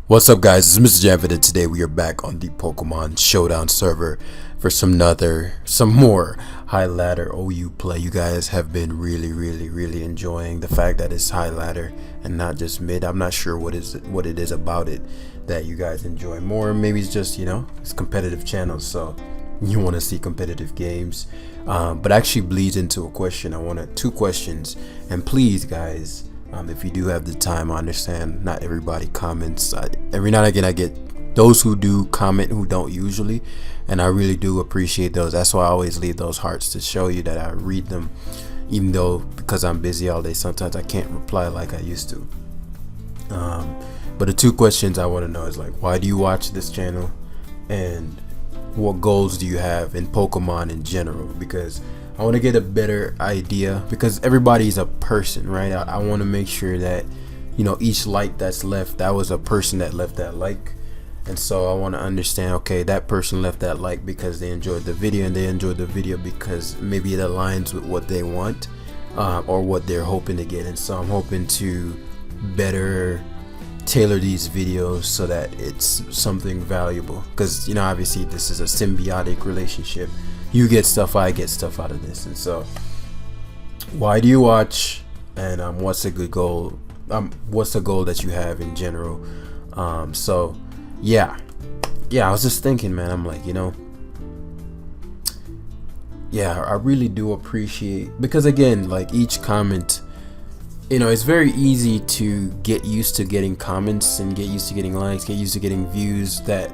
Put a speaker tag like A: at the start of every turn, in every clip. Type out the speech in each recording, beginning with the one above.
A: What's up, guys? It's Mr. Javid, and today we are back on the Pokemon Showdown server for some more high ladder OU play. You guys have been really enjoying the fact that it's high ladder and not just mid. I'm not sure what it is about it that you guys enjoy more. Maybe it's just, it's competitive channels, so you want to see competitive games. But actually bleeds into a question. I wanted two questions, and please, guys. If you do have the time, I understand not everybody comments. Every now and again I get those who do comment who don't usually, and I really do appreciate those. That's why I always leave those hearts to show you that I read them, even though because I'm busy all day sometimes I can't reply like I used to. But the two questions I want to know is like, why do you watch this channel, and what goals do you have in Pokemon in general? Because I want to get a better idea, because everybody's a person, right? I want to make sure that, each like that's left, that was a person that left that like. And so I want to understand, okay, that person left that like because they enjoyed the video, and they enjoyed the video because maybe it aligns with what they want, or what they're hoping to get. And so I'm hoping to better tailor these videos so that it's something valuable, because obviously this is a symbiotic relationship. You get stuff, I get stuff out of this. And so why do you watch, and what's a good goal, what's the goal that you have in general? So yeah, I was just thinking, man, I'm like, I really do appreciate, because again, like each comment, it's very easy to get used to getting comments and get used to getting likes, get used to getting views. That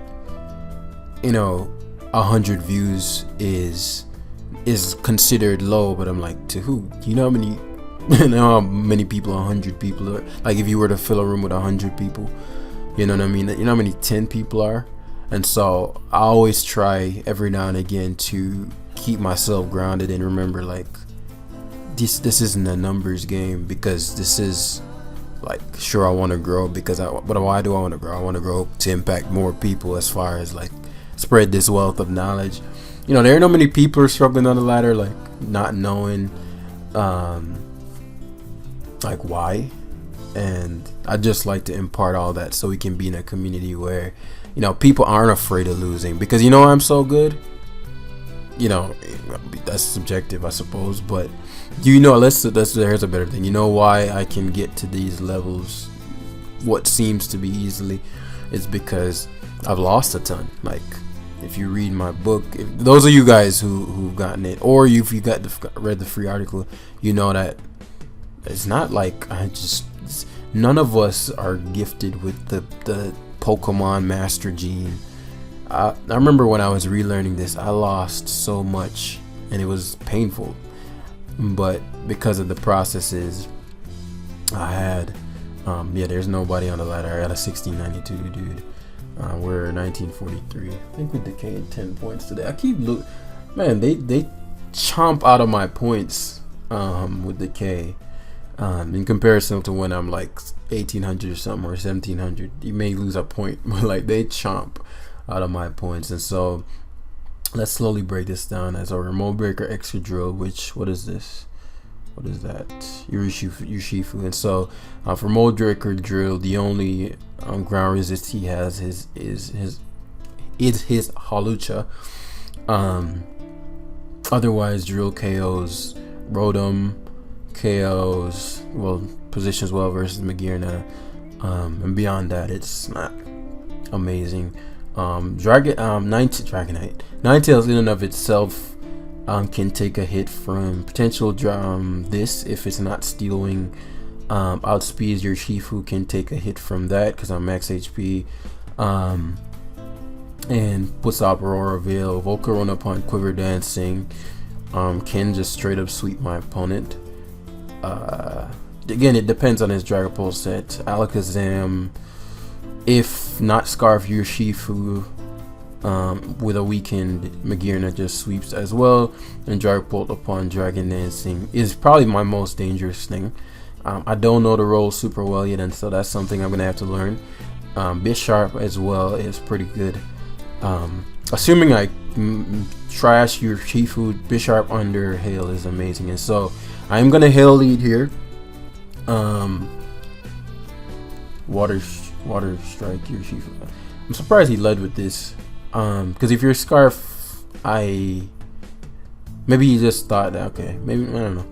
A: 100 views is considered low, but I'm like, to who? How many how many people 100 people are? Like, if you were to fill a room with 100 people, you know what I mean? How many 10 people are? And so I always try every now and again to keep myself grounded and remember, like, this isn't a numbers game, because this is like, sure, I want to grow, but why do I want to grow? I want to grow to impact more people, as far as like spread this wealth of knowledge. There are no many people are struggling on the ladder, like not knowing like why, and I just like to impart all that so we can be in a community where people aren't afraid of losing, because I'm so good. That's subjective, I suppose, but here's a better thing. Why I can get to these levels, what seems to be easily, is because I've lost a ton. Like, if you read my book, those of you guys who've gotten it, or if you read the free article, that it's not like none of us are gifted with the Pokemon Master Gene. I remember when I was relearning this, I lost so much, and it was painful. But because of the processes I had, there's nobody on the ladder. I got a 1692 dude. We're 1943. I think we decayed 10 points today. I keep man, they chomp out of my points with decay. In comparison to when I'm like 1800 or something, or 1700, you may lose a point, but like they chomp out of my points. And so let's slowly break this down as a remote breaker extra drill. What is this? What is that? Urshifu. And so for remote breaker drill, the only ground resist he has is his Halucha. Otherwise, drill KOs Rotom, KOs, positions well versus Magearna, and beyond that, it's not amazing. Dragonite. Ninetales in and of itself can take a hit from potential this if it's not stealing. Outspeeds your Shifu can take a hit from that because I'm max HP. And puts up Aurora Veil. Volcarona upon Quiver Dancing can just straight up sweep my opponent. Again, it depends on his Dragapult set. Alakazam, if not Scarf your Shifu, with a weakened Magearna, just sweeps as well. And Dragapult upon Dragon Dancing is probably my most dangerous thing. I don't know the role super well yet, and so that's something I'm gonna have to learn. Bisharp as well is pretty good. Assuming I trash your Shifu, Bisharp under Hail is amazing. And so I'm gonna Hail lead here. Water Water strike your Shifu. I'm surprised he led with this. Because if you're Scarf, maybe he just thought that, okay, maybe, I don't know.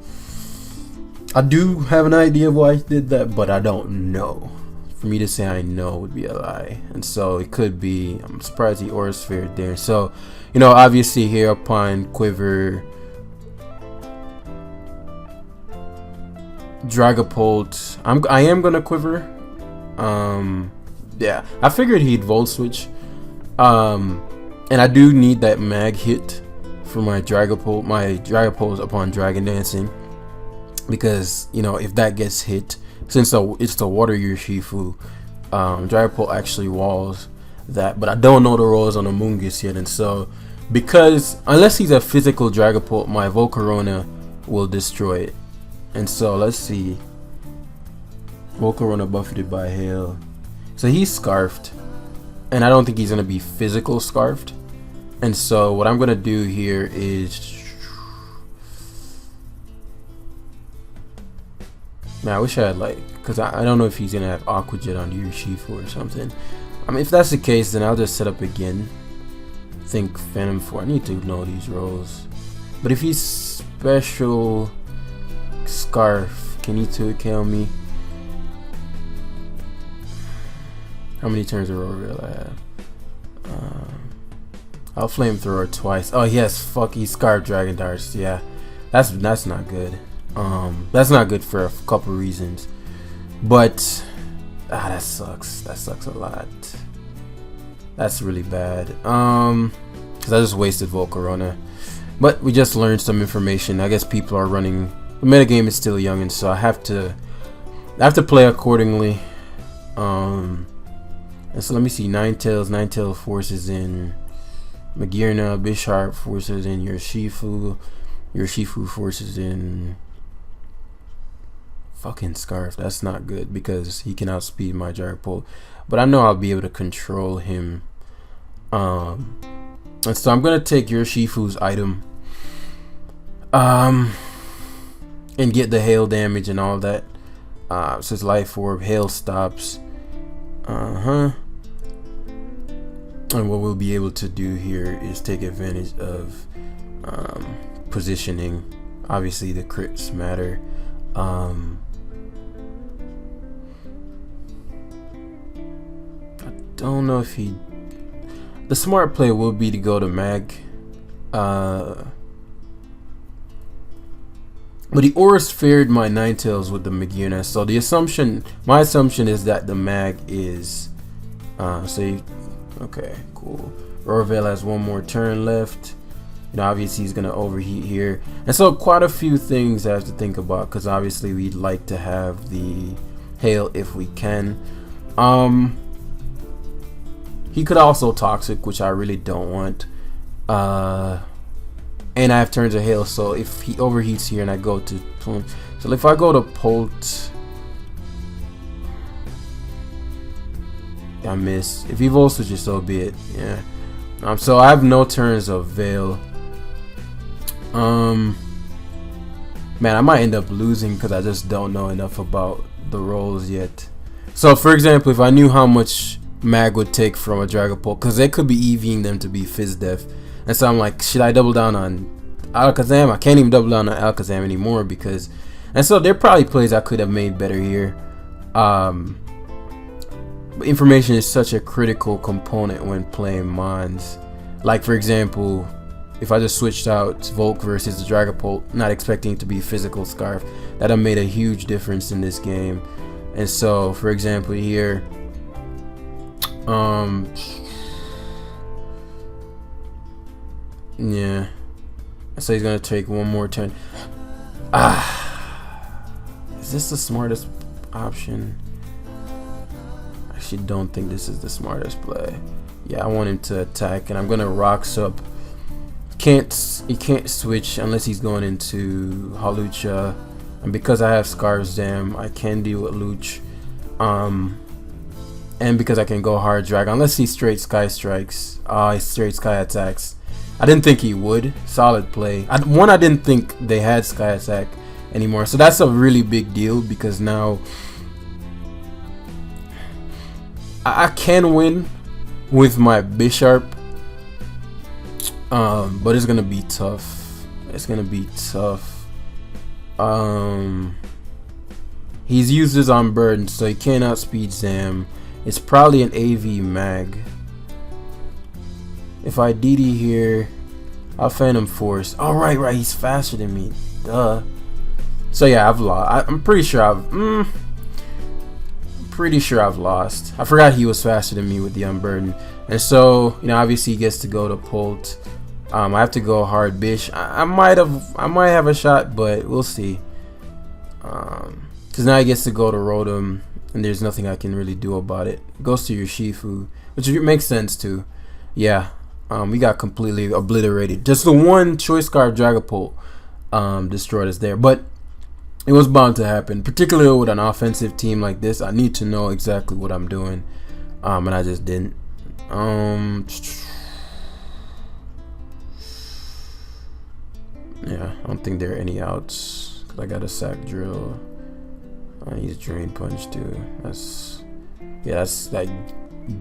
A: I do have an idea of why he did that, but I don't know. For me to say I know would be a lie. And so it could be, I'm surprised he Aura Sphere there. So, you know, obviously here upon Quiver, Dragapult, I am gonna Quiver. Yeah, I figured he'd Volt Switch. And I do need that mag hit for my Dragapult upon Dragon Dancing. Because, you know, if that gets hit, since it's the Water Urshifu, Dragapult actually walls that. But I don't know the rolls on Amoonguss yet. And so, because, unless he's a physical Dragapult, my Volcarona will destroy it. And so, let's see. Volcarona buffeted by Hail. So he's Scarfed. And I don't think he's going to be physical Scarfed. And so, what I'm going to do here is... Man, I wish I had because I don't know if he's gonna have Aqua Jet on Urshifu or something. I mean, if that's the case, then I'll just set up again. Think Phantom 4. I need to know these rolls. But if he's special Scarf, can he 2KO me? How many turns of Roarveil I have? I'll Flamethrower twice. Oh yes, fuck, he's Scarf Dragon Darts. Yeah, that's not good. That's not good for a couple reasons, but that sucks. That sucks a lot. That's really bad. Cause I just wasted Volcarona. But we just learned some information. I guess people are running. The metagame is still young, and so I have to play accordingly. And so let me see. Ninetales forces in Magearna. Bisharp forces in Urshifu. Urshifu forces in fucking Scarf. That's not good because he can outspeed my Dragapult. But I know I'll be able to control him. And so I'm gonna take Urshifu's item. And get the hail damage and all that. So it's Life Orb, hail stops. And what we'll be able to do here is take advantage of positioning. Obviously the crits matter. I don't know if the smart play will be to go to mag, but he Aura Sphered my Ninetales with the Magearna. So my assumption is that the mag is okay, cool. Roarveil has one more turn left. You know, obviously he's gonna overheat here, and so quite a few things I have to think about, because obviously we'd like to have the hail if we can. He could also Toxic, which I really don't want. And I have turns of hail, so if he overheats here and I go to so if I go to Polt, I miss. If he Volt Switches, so be it. Yeah. So I have no turns of Veil. Man, I might end up losing because I just don't know enough about the rolls yet. So for example, if I knew how much mag would take from a Dragapult, because they could be EVing them to be Fizz Def, and so I'm like, should I double down on Alakazam? I can't even double down on Alakazam anymore because, and so there are probably plays I could have made better here. But information is such a critical component when playing Mons. Like for example, if I just switched out Volk versus the Dragapult, not expecting it to be physical Scarf, that have made a huge difference in this game. And so for example here, yeah, so he's gonna take one more turn. Is this the smartest option? I actually don't think this is the smartest play. Yeah, I want him to attack, and I'm gonna Rocks up. He can't switch unless he's going into Hawlucha, and because I have Scar's Dam, I can deal with Luch. And because I can go hard drag, unless he straight Sky Strikes, he straight Sky Attacks. I didn't think he would. Solid play. I didn't think they had Sky Attack anymore, so that's a really big deal, because now I can win with my Bisharp, but it's gonna be tough. It's gonna be tough. He's used his Unburden, so he can't outspeed Zam. It's probably an AV Mag. If I DD here, I'll Phantom Force. Oh, right, he's faster than me. Duh. So yeah, I've lost. I'm pretty sure I've lost. I forgot he was faster than me with the Unburden. And so, you know, obviously he gets to go to Polt. I have to go hard Bish. I might have a shot, but we'll see. Because now he gets to go to Rotom, and there's nothing I can really do about it. Goes to your Shifu, which makes sense too. Yeah, we got completely obliterated. Just the one Choice Scarf Dragapult destroyed us there, but it was bound to happen, particularly with an offensive team like this. I need to know exactly what I'm doing, and I just didn't. Yeah, I don't think there are any outs because I got a Sack Drill. I use Drain Punch too. That's like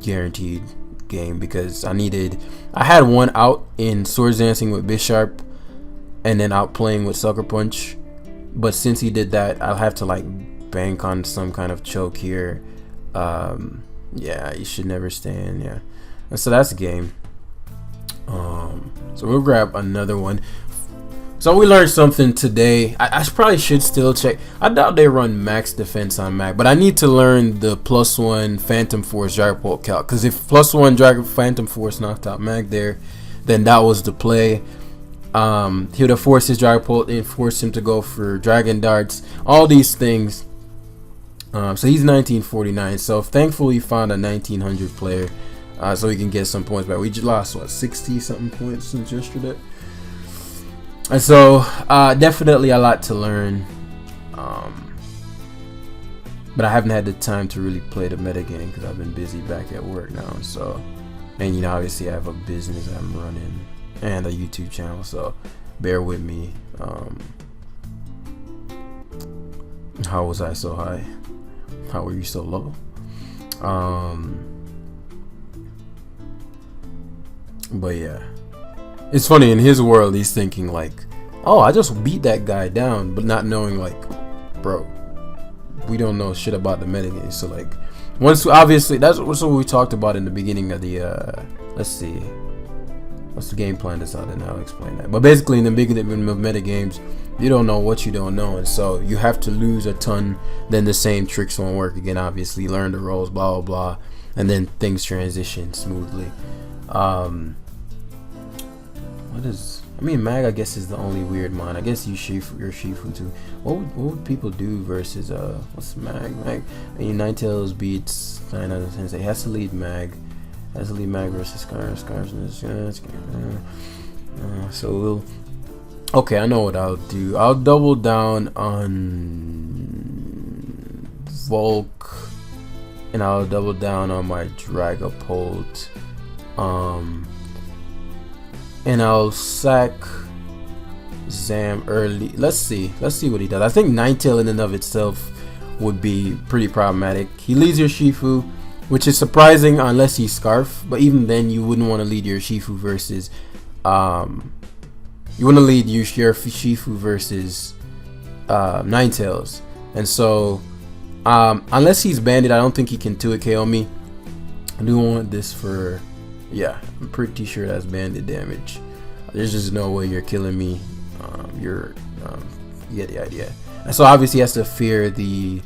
A: guaranteed game because I had one out in Swords Dancing with Bisharp and then out playing with Sucker Punch, but since he did that, I'll have to like bank on some kind of choke here. Yeah, you should never stand. Yeah, and so that's the game. So we'll grab another one. So we learned something today. I probably should still check. I doubt they run max defense on Mag, but I need to learn the +1 Phantom Force Dragapult calc. Because if +1 Phantom Force knocked out Mag there, then that was the play. He would have forced his Dragapult and forced him to go for Dragon Darts. All these things. So he's 1949. So thankfully we found a 1900 player, so we can get some points back. We just lost what 60 something points since yesterday. And so, definitely a lot to learn, but I haven't had the time to really play the metagame because I've been busy back at work now. So, and you know, obviously I have a business I'm running and a YouTube channel, so bear with me. How was I so high? How were you so low? But yeah. It's funny, in his world, he's thinking like, oh, I just beat that guy down, but not knowing like, bro, we don't know shit about the metagame. So like, obviously, that's what we talked about in the beginning of the, let's see, what's the game plan that's out, and I'll explain that. But basically, in the beginning of metagames, you don't know what you don't know, and so you have to lose a ton, then the same tricks won't work again, obviously, learn the roles, blah, blah, blah, and then things transition smoothly. Mag I guess is the only weird mon. I guess your Shifu too. What would people do versus what's Mag? I mean, Ninetales beats 9 out of 10. It has to lead Mag. Has to lead Mag versus Scarf. So we'll. Okay, I know what I'll do. I'll double down on Volk, and I'll double down on my Dragapult. And I'll sack Zam early. Let's see what he does. I think Ninetale in and of itself would be pretty problematic. He leads your Shifu, which is surprising unless he's Scarf. But even then, you wouldn't want to lead your Shifu versus Ninetales. And so, unless he's banded, I don't think he can 2-hit KO me. I do want this for. Yeah, I'm pretty sure that's banded damage. There's just no way you're killing me. You get the idea. And so obviously he has to fear the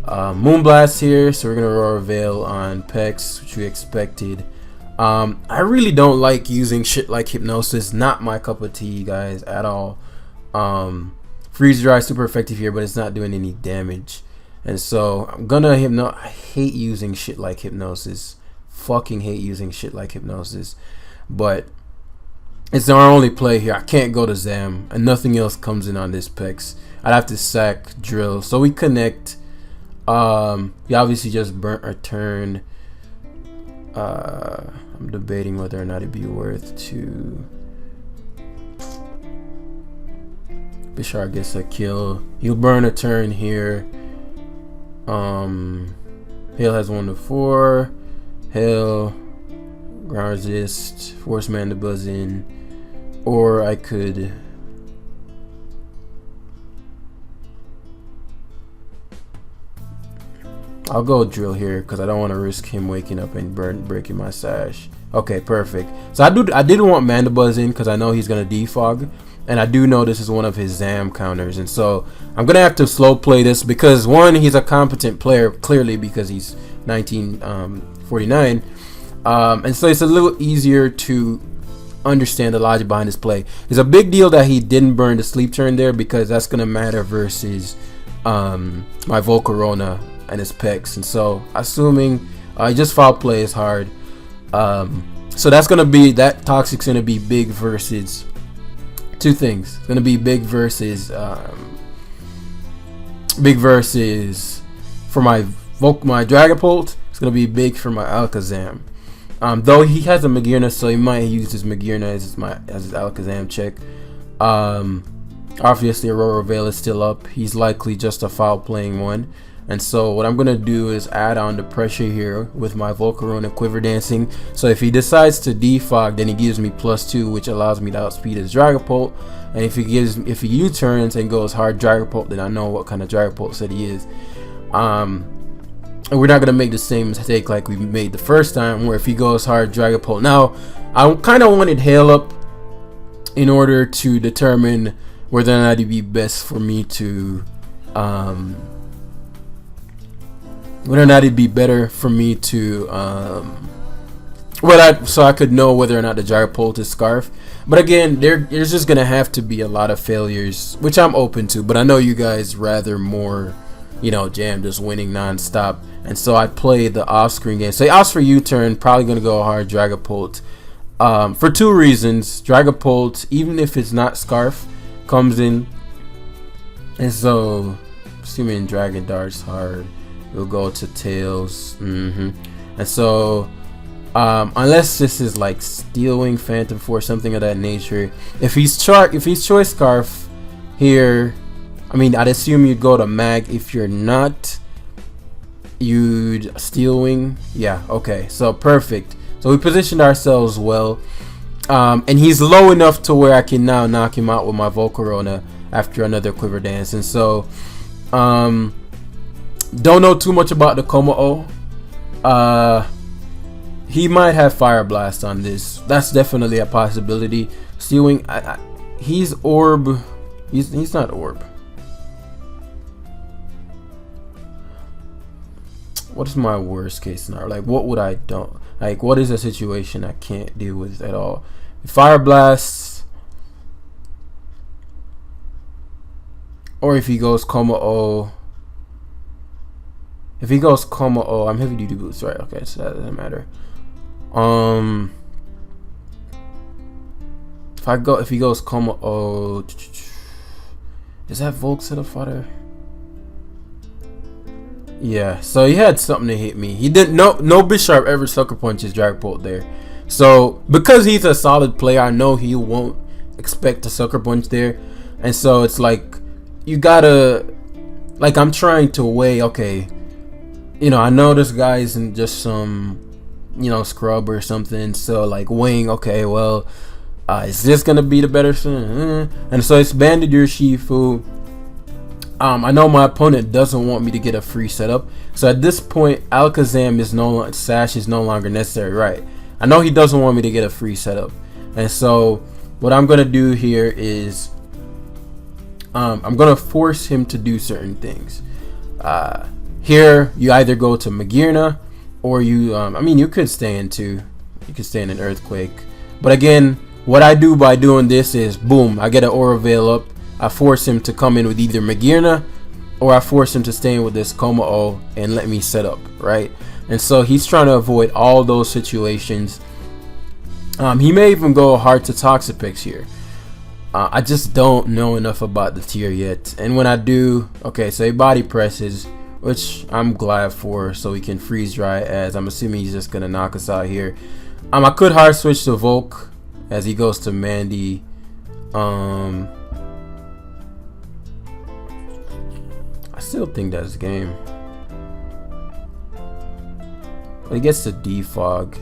A: Moonblast here. So we're gonna Aurora Veil on Pex, which we expected. I really don't like using shit like Hypnosis. Not my cup of tea, guys, at all. Freeze Dry super effective here, but it's not doing any damage. And so I'm gonna I hate using shit like Hypnosis. Fucking hate using shit like Hypnosis, but it's our only play here. I can't go to Zam, and nothing else comes in on this Pex. I'd have to sack Drill, so we connect. He obviously just burnt a turn. I'm debating whether or not it'd be worth to. Bishar gets a kill. He'll burn a turn here. Hale has 1 to 4. Hell, ground resist, force man to buzz in, or I could I'll go drill here because I don't want to risk him waking up and breaking my sash. Okay, perfect. So I did want Mandibuzz in because I know he's gonna defog, and I do know this is one of his Zam counters, and so I'm gonna have to slow play this because one, he's a competent player clearly because he's 1949, and so it's a little easier to understand the logic behind his play. It's a big deal that he didn't burn the sleep turn there because that's gonna matter versus my Volcarona and his pecs, and so assuming just foul play is hard, so that's gonna be that toxic's gonna be big versus two things. It's gonna be big versus for my Dragapult. It's gonna be big for my Alakazam. Though he has a Magearna, so he might use his Magearna as his Alakazam check. Obviously Aurora Veil is still up. He's likely just a foul playing one. And so what I'm going to do is add on the pressure here with my Volcarona Quiver Dancing. So if he decides to defog, then he gives me +2, which allows me to outspeed his Dragapult. And if he U-turns and goes hard Dragapult, then I know what kind of Dragapult set he is. And we're not going to make the same mistake like we made the first time, where if he goes hard Dragapult. Now, I kind of wanted Hail Up in order to determine whether or not it'd be best for me to whether or not it'd be better for me to so I could know whether or not the Dragapult is Scarf. But again, there's just gonna have to be a lot of failures, which I'm open to, but I know you guys rather more, Jam just winning non-stop, and so I play the off-screen game. So Ops for U-turn, probably gonna go hard Dragapult for two reasons. Dragapult, even if it's not Scarf, comes in, and so assuming Dragon Dart's hard, we'll go to Tails, and so unless this is like Steel Wing, Phantom Force, something of that nature, if he's Choice Scarf here, I mean, I'd assume you'd go to Mag. If you're not, you'd Steel Wing. Yeah, okay, so perfect. So we positioned ourselves well, and he's low enough to where I can now knock him out with my Volcarona after another Quiver Dance. And so don't know too much about the Como-O. He might have Fire Blast on this. That's definitely a possibility. Steel Wing, he's Orb. He's not Orb. What is my worst case scenario? Like, what would I don't like? What is a situation I can't deal with at all? Fire Blast, or if he goes Como-O. If he goes Como-O, I'm heavy duty boots, right? Okay, so that doesn't matter. If he goes Como-O, is that Volk set of fodder? Yeah, so he had something to hit me. He didn't. No Bisharp ever sucker punches Dragapult there. So because he's a solid player, I know he won't expect a sucker punch there, and so it's like you gotta, like, I'm trying to weigh. Okay, I know this guy isn't just some, scrub or something. So like weighing. Okay, well, is this gonna be the better thing? And so it's Banded Shifu. I know my opponent doesn't want me to get a free setup, so at this point Alakazam Sash is no longer necessary, right? I know he doesn't want me to get a free setup, and so what I'm gonna do here is I'm gonna force him to do certain things. Here you either go to Magearna, or you you could stay in an Earthquake, but again, what I do by doing this is boom, I get an Aura Veil up. I force him to come in with either Magearna, or I force him to stay in with this Como-O and let me set up, right? And so he's trying to avoid all those situations. He may even go hard to Toxapex here. I just don't know enough about the tier yet. And when I do, okay, so he body presses, which I'm glad for, so he can freeze dry, as I'm assuming he's just going to knock us out here. I could hard switch to Volk as he goes to Mandy. I still think that's game. He gets the defog.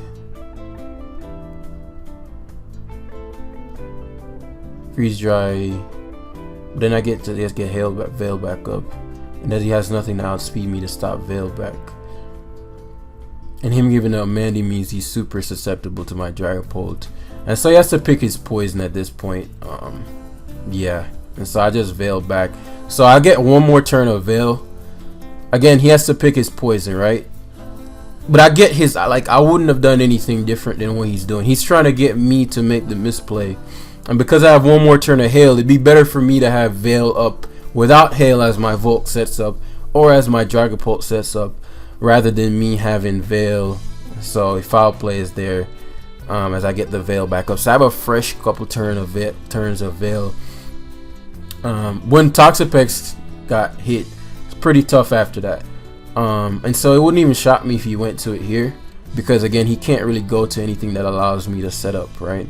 A: Freeze dry. But then I get to just get Veil back up. And then he has nothing to outspeed me to stop Veil back. And him giving up Mandy means he's super susceptible to my Dragapult. And so he has to pick his poison at this point. Yeah. And so I just Veil back. So I get one more turn of Veil. Again, he has to pick his poison, right? But I get his, like, I wouldn't have done anything different than what he's doing. He's trying to get me to make the misplay. And because I have one more turn of Hail, it'd be better for me to have Veil up without Hail as my Volk sets up or as my Dragapult sets up, rather than me having Veil. So Foul Play is there as I get the Veil back up. So I have a fresh couple turns of Veil. When Toxapex got hit, it's pretty tough after that. And so it wouldn't even shock me if he went to it here, because again, he can't really go to anything that allows me to set up, right?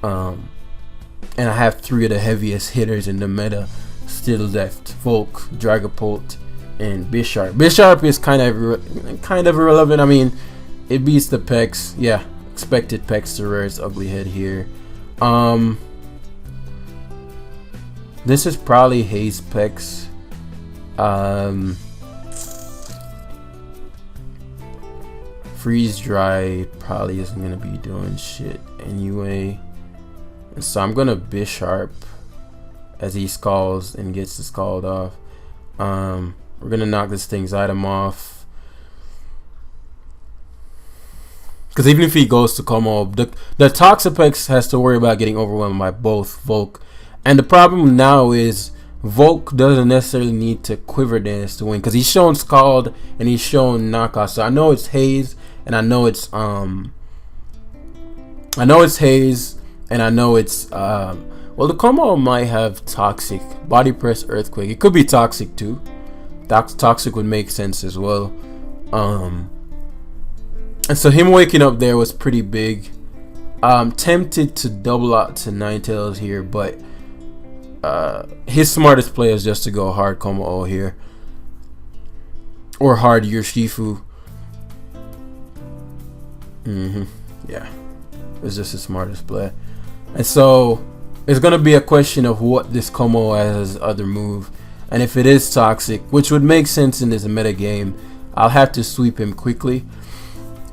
A: And I have 3 of the heaviest hitters in the meta still left: Volk, Dragapult, and Bisharp. Bisharp is kind of irrelevant. I mean, it beats the Pex. Yeah, expected Pex to rear its ugly head here. This is probably Haze Pex. Freeze Dry probably isn't gonna be doing shit anyway. And so I'm gonna Bisharp as he scalds and gets the scald off. We're gonna knock this thing's item off, because even if he goes to Como, the Toxapex has to worry about getting overwhelmed by both Volk. And the problem now is Volk doesn't necessarily need to Quiver Dance to win, because he's shown Scald and he's shown Knockout. So I know it's Haze, and I know it's Haze, and I know it's well, the Como might have Toxic, Body Press, Earthquake. It could be Toxic too. Toxic would make sense as well. And so him waking up there was pretty big. I'm tempted to double out to Ninetales here, but his smartest play is just to go hard Como here, or hard Urshifu. Yeah, it's just his smartest play. And so it's gonna be a question of what this Como has as other move, and if it is Toxic, which would make sense in this meta game, I'll have to sweep him quickly.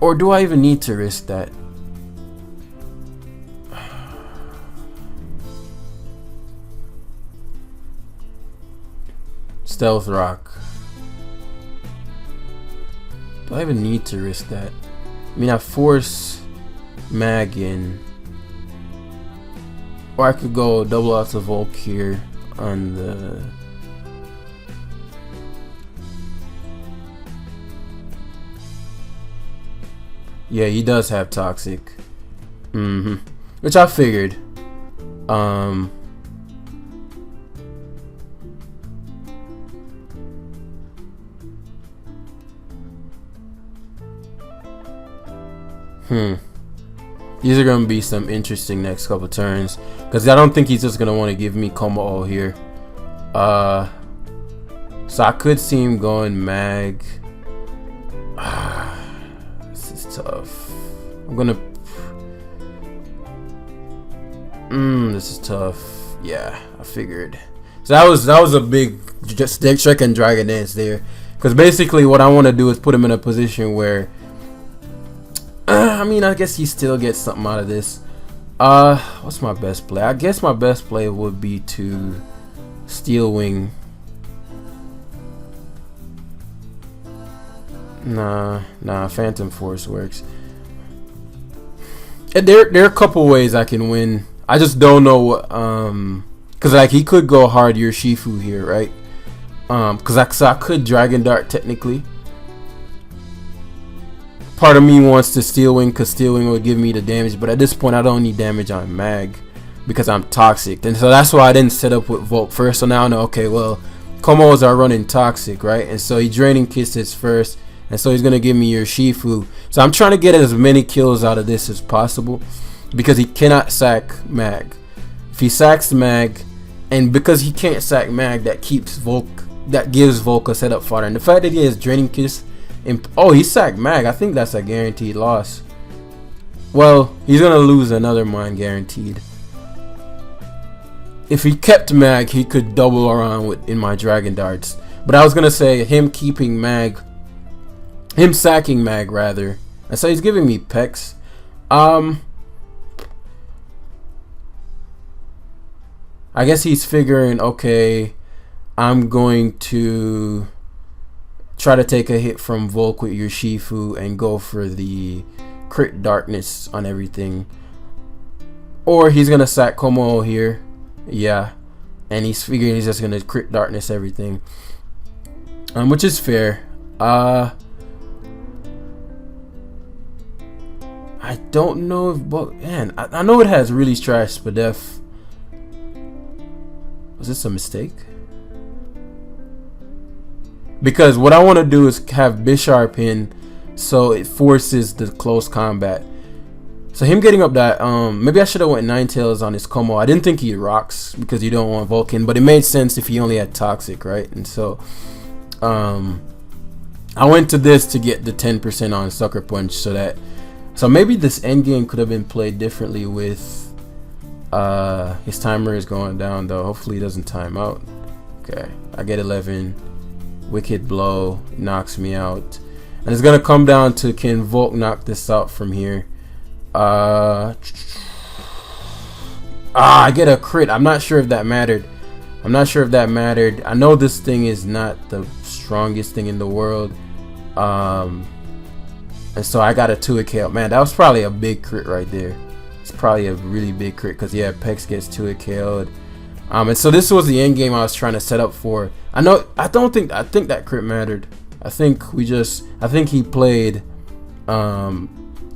A: Or do I even need to risk that? Stealth Rock. Do I even need to risk that? I mean, I force Mag in, or I could go double out to Volk here on the. Yeah, he does have Toxic. Which I figured. These are gonna be some interesting next couple turns, because I don't think he's just gonna want to give me Como here. So I could see him going Mag. This is tough. I'm gonna. This is tough. Yeah, I figured. So that was a big just check and Dragon Dance there, because basically what I want to do is put him in a position where. I mean, I guess he still gets something out of this. What's my best play? I guess my best play would be to Steel Wing. Nah, Phantom Force works. And there are a couple ways I can win. I just don't know what, cause like he could go hard Urshifu here, right? Cause I could Dragon Dart technically. Part of me wants to Steel Wing, because Steel Wing would give me the damage, but at this point I don't need damage on Mag because I'm Toxic, and so that's why I didn't set up with Volk first. So now I know, okay, well, Komos are running Toxic, right? And so he Draining Kisses first, and so he's gonna give me Urshifu. So I'm trying to get as many kills out of this as possible, because he cannot sack Mag. If he sacks Mag, and because he can't sack Mag, that keeps Volk, that gives Volk a setup fodder. And the fact that he has Draining Kiss Oh, he sacked Mag. I think that's a guaranteed loss. Well, he's gonna lose another mine guaranteed. If he kept Mag, he could double around in my Dragon Darts. But I was gonna say him keeping Mag, him sacking Mag rather. And so he's giving me Pex. I guess he's figuring, okay, I'm going to try to take a hit from Volk with your Shifu and go for the crit darkness on everything. Or he's gonna sack Como here. Yeah. And he's figuring he's just gonna crit darkness everything. Which is fair. I don't know if man, I know it has really trash Spadef. Was this a mistake? Because what I want to do is have Bisharp in, so it forces the close combat. So him getting up that, maybe I should have went Ninetales on his Como. I didn't think he rocks because you don't want Vulcan, but it made sense if he only had Toxic, right? And so, I went to this to get the 10% on Sucker Punch, so maybe this end game could have been played differently with. His timer is going down though. Hopefully he doesn't time out. Okay, I get 11. Wicked Blow knocks me out, and it's gonna come down to can Volk knock this out from here. I get a crit. I'm not sure if that mattered. I know this thing is not the strongest thing in the world, and so I got a 2-hit KO. Man, that was probably a big crit right there. It's probably a really big crit because yeah, Pex gets 2-hit KO'd. And so this was the end game I was trying to set up for. I think that crit mattered. I think he played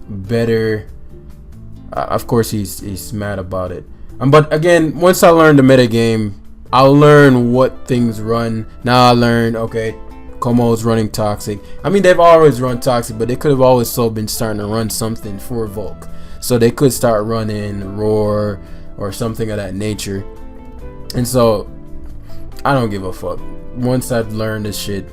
A: better. Of course he's mad about it. But again, once I learned the meta game, I'll learn what things run. Now I learned, okay, Como's running Toxic. I mean, they've always run Toxic, but they could have always still been starting to run something for Volk. So they could start running Roar or something of that nature. And so I don't give a fuck once I've learned this shit.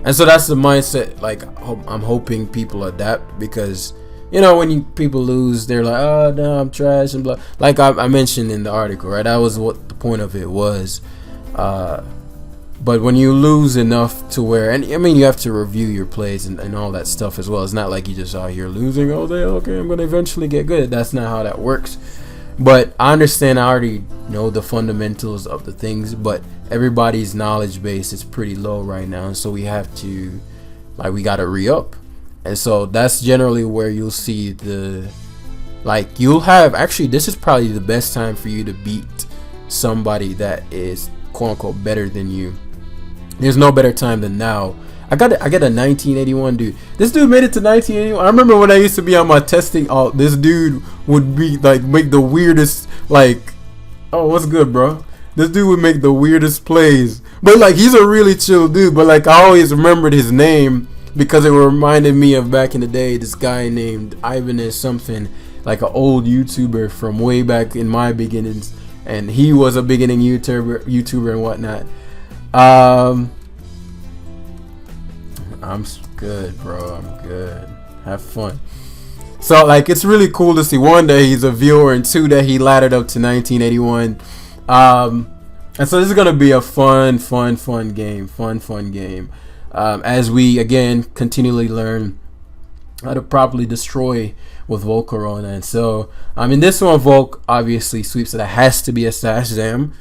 A: And so that's the mindset, like, I'm hoping people adapt, because you know, when people lose, they're like, oh no, I'm trash and blah. Like I mentioned in the article, right? That was what the point of it was. But when you lose enough to where, and I mean, you have to review your plays and all that stuff as well. It's not like you just out here losing all day. Okay, I'm gonna eventually get good. That's not how that works. But I understand. I already know the fundamentals of the things, but everybody's knowledge base is pretty low right now, and so we have to, like, we gotta re-up. And so that's generally where you'll see you'll have, actually, this is probably the best time for you to beat somebody that is quote unquote better than you. There's no better time than now. I get a 1981 dude. This dude made it to 1981. I remember when I used to be on my testing. Oh, this dude would be like make the weirdest, like, oh, what's good, bro? This dude would make the weirdest plays. But like, he's a really chill dude. But like, I always remembered his name because it reminded me of back in the day. This guy named Ivan is something, like an old YouTuber from way back in my beginnings, and he was a beginning YouTuber and whatnot. I'm good, bro. I'm good. Have fun. So like, it's really cool to see, one, that he's a viewer, and two, that he laddered up to 1981. And so this is gonna be a fun game. As we again continually learn how to properly destroy with Volcarona. And so in this one, Volk obviously sweeps, so that has to be a Sash Zam.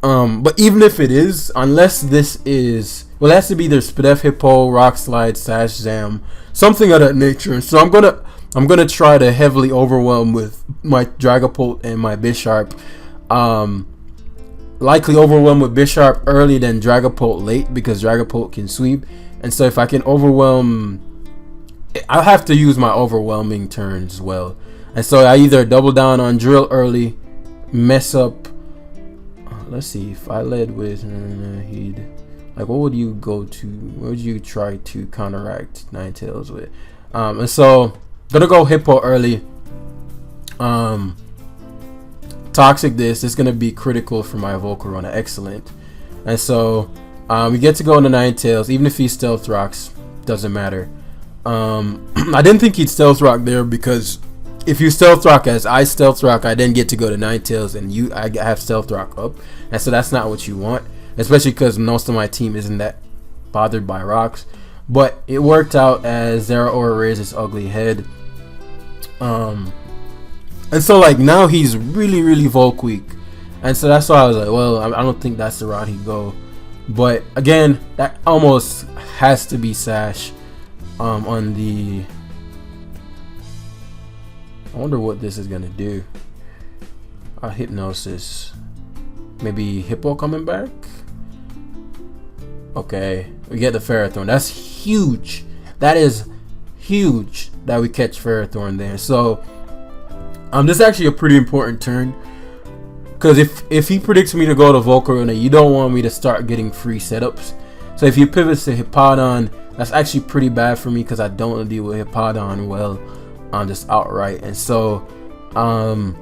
A: But even if it is, unless this is, well, it has to be either Spadef Hippo, Rock Slide, Sash Zam, something of that nature. So I'm gonna try to heavily overwhelm with my Dragapult and my Bisharp. Likely overwhelm with Bisharp early, than Dragapult late, because Dragapult can sweep. And so if I can overwhelm, I'll have to use my overwhelming turns as well. And so I either double down on Drill early, mess up. Let's see, if I led with he'd, like, what would you go to? What would you try to counteract Ninetales with? And so gonna go Hippo early. Toxic this is gonna be critical for my Volcarona. Excellent. And so we get to go into Ninetales, even if he stealth rocks, doesn't matter. I didn't think he'd stealth rock there, because if you stealth rock as I stealth rock, I then get to go to Ninetales, and I have stealth rock up, and so that's not what you want, especially because most of my team isn't that bothered by rocks. But it worked out as Zeraora raised his ugly head, and so like now he's really Volk weak, and so that's why I was like, well, I don't think that's the route he'd go. But again, that almost has to be Sash. On the, I wonder what this is gonna do. Hypnosis, maybe Hippo coming back. Okay, we get the Ferrothorn. That's huge. That is huge that we catch Ferrothorn there. So this is actually a pretty important turn, because if he predicts me to go to Volcarona, you don't want me to start getting free setups. So if he pivots to Hippowdon, that's actually pretty bad for me, because I don't deal with Hippowdon well on just outright. And so a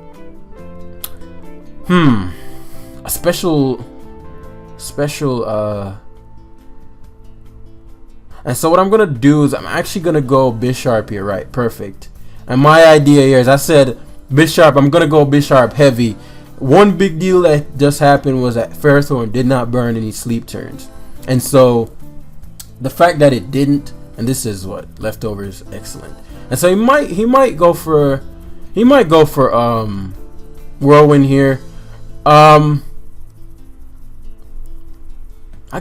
A: special and so what I'm gonna do is I'm actually gonna go Bisharp here, right? Perfect. And my idea here is, I said Bisharp, I'm gonna go Bisharp heavy. One big deal that just happened was that Ferrothorn did not burn any sleep turns, and so the fact that it didn't, and this is what leftovers, excellent. And so he might go for Whirlwind here. I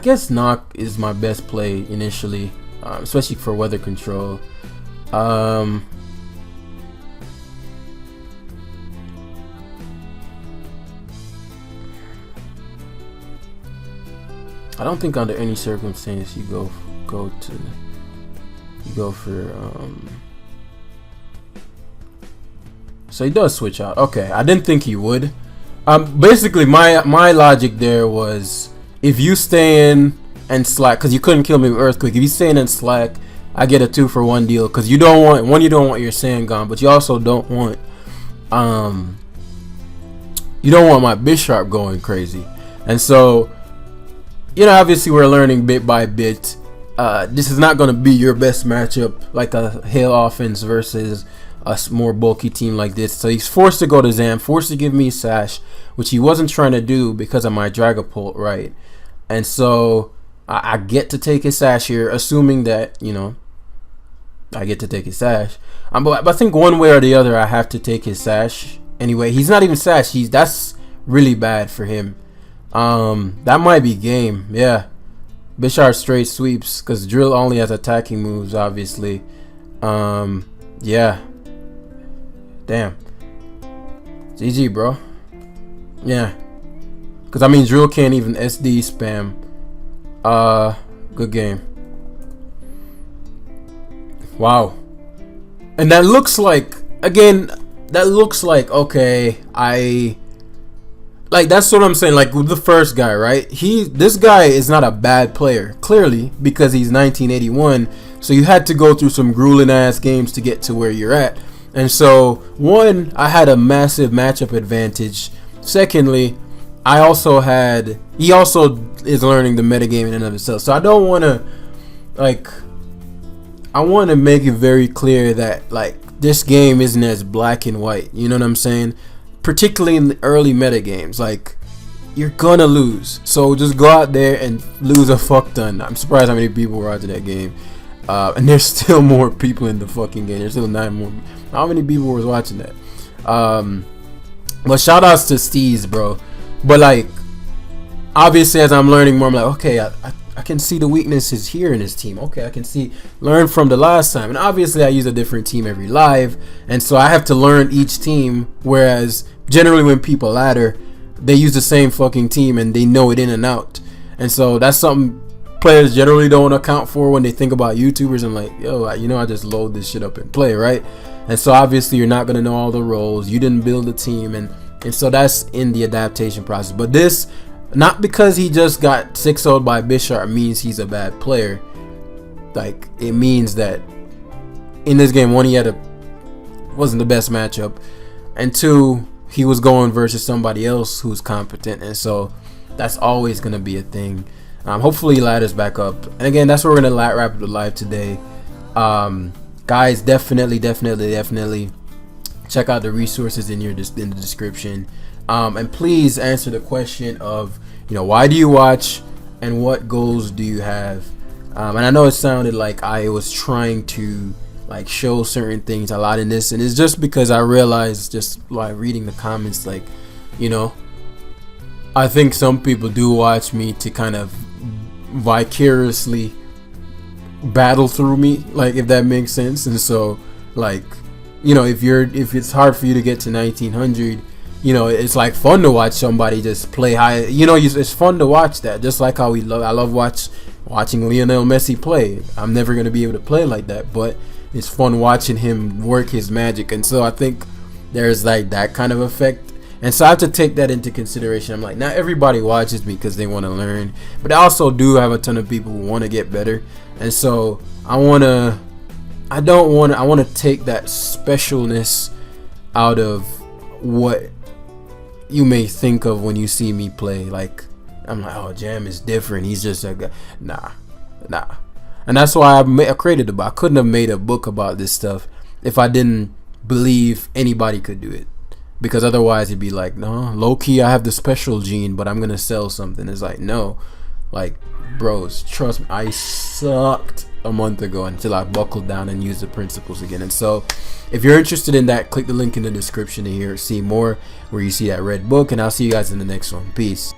A: guess Knock is my best play initially, especially for weather control. I don't think under any circumstance you go for so he does switch out. Okay, I didn't think he would. Basically my logic there was, if you stay in and slack, because you couldn't kill me with Earthquake, if you stay in and slack, I get a 2-for-1 deal, because you don't want your sand gone, but you also don't want my Bisharp going crazy. And so, you know, obviously we're learning bit by bit. This is not going to be your best matchup, like a Hail offense versus a more bulky team like this. So he's forced to go to Zam, forced to give me Sash, which he wasn't trying to do because of my Dragapult, right? And so I get to take his Sash here, assuming that, you know, I get to take his Sash. But I think one way or the other I have to take his Sash. Anyway, he's not even Sash. That's really bad for him. That might be game. Yeah, Bisharp straight sweeps, because Drill only has attacking moves, obviously. Yeah, damn, GG, bro. Yeah, because I mean Drill can't even SD spam. Good game. Wow. And that looks like, again, okay, that's what I'm saying, like with the first guy, right? This guy is not a bad player, clearly, because he's 1981, so you had to go through some grueling ass games to get to where you're at. And so, one, I had a massive matchup advantage. Secondly, he also is learning the metagame in and of itself. So I don't want to, I want to make it very clear that, this game isn't as black and white. You know what I'm saying? Particularly in the early meta games, you're gonna lose. So just go out there and lose a fuck ton. I'm surprised how many people were out to that game. And there's still more people in the fucking game. There's still 9 more. How many people was watching that? But shout outs to Steez, bro. But obviously as I'm learning more, I'm like, okay, I can see the weaknesses here in his team. Okay, I can learn from the last time. And obviously I use a different team every live, and so I have to learn each team, whereas generally when people ladder, they use the same fucking team and they know it in and out. And so that's something players generally don't account for when they think about YouTubers and yo, I just load this shit up and play, right? And so obviously you're not gonna know all the roles. You didn't build a team, and so that's in the adaptation process. But this, not because he just got 6-0'd by Bisharp means he's a bad player. It means that in this game, one, he wasn't the best matchup, and two, he was going versus somebody else who's competent, and so that's always gonna be a thing. Hopefully he ladders back up. And again, that's where we're gonna wrap up the live today. Guys, definitely check out the resources in the description, and please answer the question of, why do you watch and what goals do you have. And I know it sounded like I was trying to like show certain things a lot in this, and it's just because I realized just by reading the comments, like, I think some people do watch me to kind of vicariously battle through me, like, if that makes sense. And so, like, if it's hard for you to get to 1900, it's like fun to watch somebody just play high. It's fun to watch that, just like how I love watching Lionel Messi play. I'm never gonna be able to play like that, but it's fun watching him work his magic. And so I think there's like that kind of effect. And so I have to take that into consideration. I'm like, not everybody watches me because they want to learn, but I also do have a ton of people who want to get better. And so I want to take that specialness out of what you may think of when you see me play. Like, I'm like, oh, Jam is different, he's just a guy. Nah. And that's why I created a book. I couldn't have made a book about this stuff if I didn't believe anybody could do it. Because otherwise it'd be like, no, low-key I have the special gene, but I'm gonna sell something. It's like, no, like, bros, trust me, I sucked a month ago until I buckled down and used the principles again. And so if you're interested in that, click the link in the description to see more, where you see that red book, and I'll see you guys in the next one. Peace.